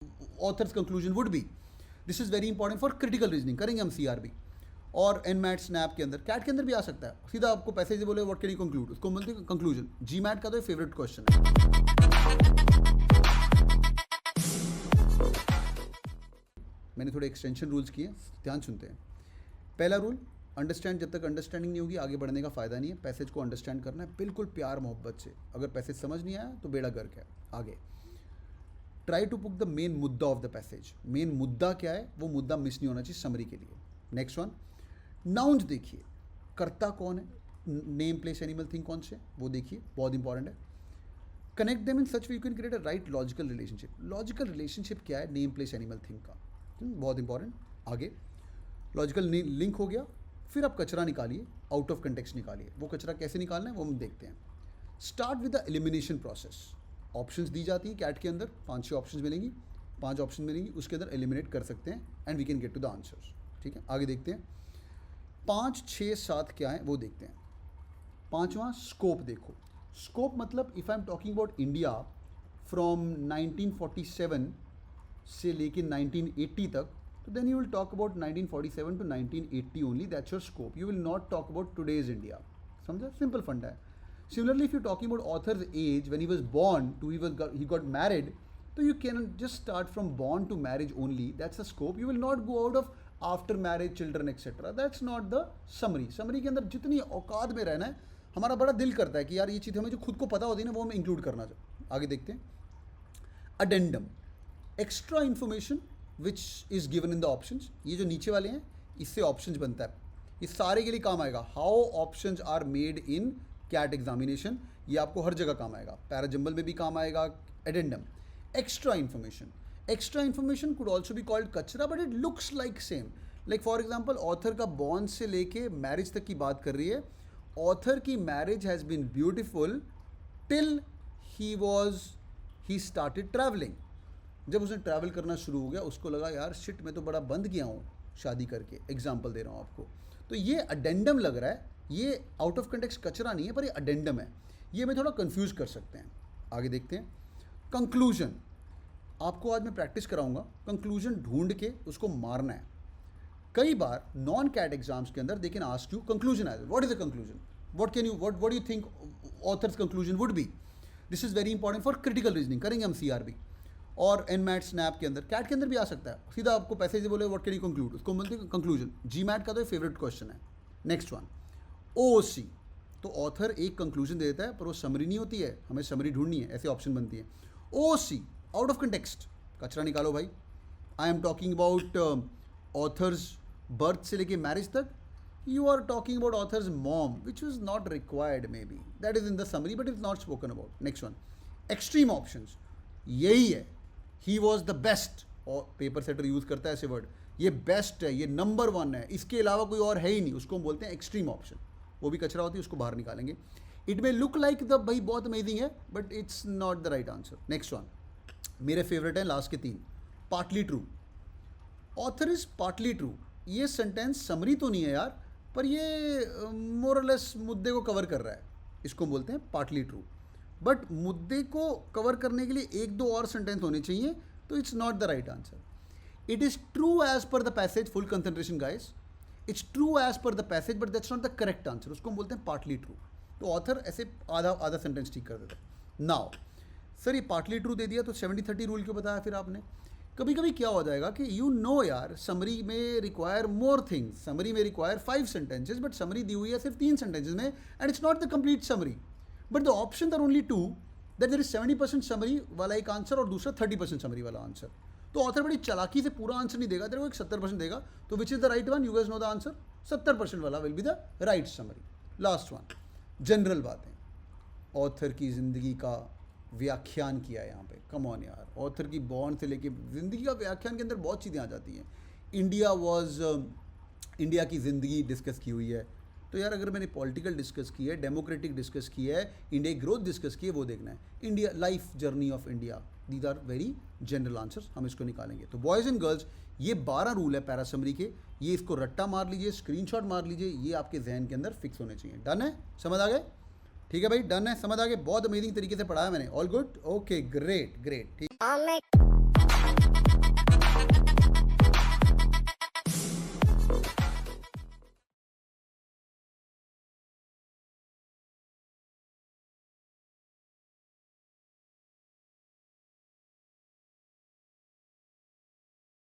Authors conclusion would be. This is very important for critical reasoning. करेंगे हम CRB और NMAT snap के अंदर, कैट के अंदर भी आ सकता है. सीधा आपको पैसेज बोले व्हाट कैन यू कंक्लूड, उसको बोलते हैं कंक्लूजन. जी मैट का तो फेवरेट क्वेश्चन है. मैंने थोड़े एक्सटेंशन रूल्स किए, ध्यान सुनते हैं. पहला रूल, अंडरस्टैंड. जब तक अंडरस्टैंडिंग नहीं होगी आगे बढ़ने का फायदा नहीं है. पैसेज को अंडरस्टैंड करना है बिल्कुल प्यार मोहब्बत से. अगर पैसेज समझ नहीं आया तो बेड़ा गर्क है. आगे try to put the main मुद्दा ऑफ द पैसेज. मेन मुद्दा क्या है वो मुद्दा मिस नहीं होना चाहिए समरी के लिए. नेक्स्ट वन, नाउन्स देखिए. कर्ता कौन है, नेम प्लेस एनिमल थिंग कौन से, वो देखिए, बहुत इंपॉर्टेंट है. Connect them in such way you can create a right logical relationship. Logical relationship क्या है नेम प्लेस एनिमल थिंग का, बहुत इंपॉर्टेंट. आगे लॉजिकल लिंक हो गया. फिर आप कचरा निकालिए, आउट ऑफ कंटेक्स्ट निकालिए. वो कचरा कैसे निकालना है वो हम देखते हैं. Start with the elimination process. Options दी जाती है कैट के अंदर, 5-6 ऑप्शंस मिलेंगी, 5 ऑप्शन मिलेंगी, उसके अंदर एलिमिनेट कर सकते हैं and we can get to the answers. ठीक है, आगे देखते हैं. 5, 6, 7 क्या है वो देखते हैं. 5वां, स्कोप देखो. स्कोप मतलब if I am talking about India from 1947 से लेके 1980 तक, तो then you will talk about 1947 to 1980 only. That's your scope. You will not talk about today's India. समझा, सिंपल फंडा है. Similarly, if you're talking about author's age when he was born to he got married, so you can just start from born to marriage only. That's the scope. You will not go out of after marriage, children, etc. That's not the summary. Summary के अंदर जितनी औकात में रहना है, हमारा बड़ा दिल करता है कि यार ये चीज़ हमें जो खुद को पता होती है ना वो हमें इंक्लूड करना चाहिए. आगे देखते हैं. Addendum, extra information which is given in the options. ये जो नीचे वाले हैं इससे ऑप्शंस बनता है. ये सारे के लिए काम आएगा. How options are made in CAT examination, ये आपको हर जगह काम आएगा. पैराजंबल में भी काम आएगा. Addendum, extra information. Extra information could also be called कचरा but it looks like same. Like for example author का बॉर्न से लेके मैरिज तक की बात कर रही है. ऑथर की marriage has been beautiful till he started travelling. जब उसने ट्रैवल करना शुरू हो गया उसको लगा यार शिट मैं तो बड़ा बंद गया हूँ शादी करके. एग्जाम्पल दे रहा हूँ आपको. तो ये अडेंडम लग रहा है. ये आउट ऑफ कंटेक्स्ट कचरा नहीं है पर ये अडेंडम है. ये मैं थोड़ा कंफ्यूज कर सकते हैं. आगे देखते हैं. कंक्लूजन, आपको आज मैं प्रैक्टिस कराऊंगा. कंक्लूजन ढूंढ के उसको मारना है. कई बार नॉन कैट एग्जाम्स के अंदर they can ask you conclusion as what is the conclusion, what you think author's conclusion would be. This is very important for critical reasoning. करेंगे हम सीआरबी और एनमैट स्नैप के अंदर, कैट के अंदर भी आ सकता है. सीधा आपको पैसेज बोले व्हाट कैन यू कंक्लूड, उसको बोलते हैं कंक्लूजन. जी मैट का तो फेवरेट क्वेश्चन है. Next one, OOC. तो ऑथर एक कंक्लूजन दे देता है पर वो समरी नहीं होती है, हमें समरी ढूंढनी है, ऐसे ऑप्शन बनती है. OOC, आउट ऑफ कंटेक्स्ट, कचरा निकालो भाई. I am talking about author's birth से लेके मैरिज तक. You are talking about author's mom which is not required, may be that is in the summary but is not spoken about. Next one, extreme options. यही है, he was the best. और paper setter use करता है ऐसे word, ये best है, ये number 1 है, इसके अलावा कोई और है ही नहीं, उसको हम बोलते हैं एक्सट्रीम ऑप्शन. वो भी कचरा होती है, उसको बाहर निकालेंगे. It may look like the भाई बहुत अमेजिंग है but it's not the right answer. Next one, मेरे फेवरेट हैं लास्ट के 3. Partly true. Author is partly true. ये सेंटेंस समरी तो नहीं है यार पर ये मोरलेस मुद्दे को कवर कर रहा है, इसको बोलते हैं पार्टली ट्रू. बट मुद्दे को कवर करने के लिए 1-2 और सेंटेंस होने चाहिए, तो it's not the right answer. It is true as per the passage, full concentration guys. It's true as per the passage but that's not the correct answer. उसको हम बोलते हैं partly true. तो ऑथर ऐसे आधा सेंटेंस ठीक कर देता है. नाउ सर ये पार्टली ट्रू दे दिया तो 70-30 रूल क्यों बताया फिर आपने. कभी कभी क्या हो जाएगा कि यू नो यार समरी में रिक्वायर मोर थिंग्स. समरी में रिक्वायर 5 सेंटेंसेज बट समरी दी हुई है सिर्फ 3 सेंटेंसेज में and it's not the complete summary. But the option are only 2, that there is 70% summary वाला एक आंसर और दूसरा 30% समरी वाला आंसर. तो ऑथर बड़ी चालाकी से पूरा आंसर नहीं देगा, तेरे को एक 70% देगा. तो which is the right one, you guys know the answer. 70% वाला will be the right summary. Last one, general बातें. ऑथर की ज़िंदगी का व्याख्यान किया है यहाँ पे. कम ऑन यार, ऑथर की बॉर्न से लेके ज़िंदगी का व्याख्यान के अंदर बहुत चीज़ें आ जाती हैं. इंडिया की ज़िंदगी डिस्कस की हुई है. तो यार अगर मैंने पॉलिटिकल डिस्कस की है, डेमोक्रेटिक डिस्कस की है, इंडिया ग्रोथ डिस्कस की है, वो देखना है. India life journey of India, these are very general answers, हम इसको निकालेंगे. तो बॉयज़ एंड गर्ल्स ये 12 रूल है पैरासमरी के. ये इसको रट्टा मार लीजिए, स्क्रीनशॉट मार लीजिए, ये आपके जहन के अंदर फिक्स होने चाहिए. डन है, समझ आ गए. ठीक है भाई, डन है, समझ आ गए. बहुत अमेजिंग तरीके से पढ़ाया मैंने. All good, okay, great great. ठीक.